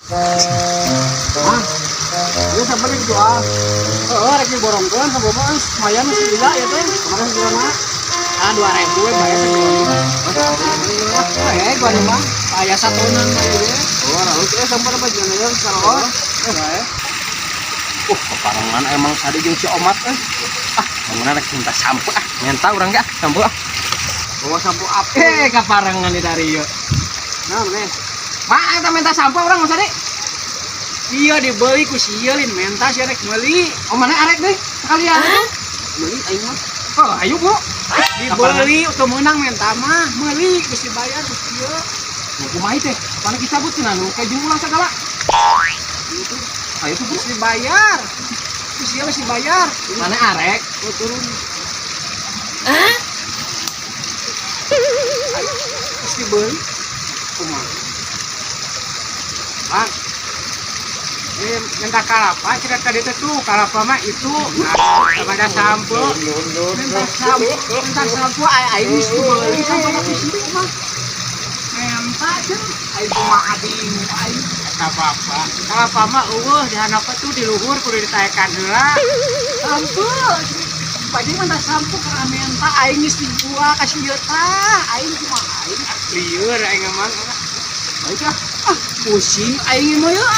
Hah? Dia sampai gitu ah. Rek diborongkeun ka boba lumayan sih gila ya teh. Kemarin gimana? 2.000 bayar sejuta. Gua nih mah aya satunan bae. Harus sampai apa jangan ya sarong. Keparangan emang tadi jeung si Omat mana rek minta sampo minta urang ge sampo Bawa sampo apa? Kaparangan di dari ieu. Naon teh? Mak eta minta sampo urang masa deh. Iya dibeli ku sieulin menta si rek meuli. Mana arek deui? Sekalian. Meuli aing mah. Ayo Bu. Dibeli teu meunang menta mah, meuli geus dibayar geus ieu. Nu kumaha teh? Pana dicabut cenah nu kayak ulang segala. Itu Ayo tuh geus dibayar. Geus ieu geus dibayar. mana arek? Turun. Geus dibeli. Kumaha? Bang. Minta kalapa, cerita tadi tuh kalapa mah itu ada sampo, minta sampo, aing geus dibeli sampo tapi situ mah, minta aja, aing cuma ading, aing apa kalapa mah di handap tuh di luhur kudu ditaekan heula, sampo, padi minta sampo karena minta aing geus dijual kasih juta, aing cuma aing lieur aing emang, aing pusing aing mah ya.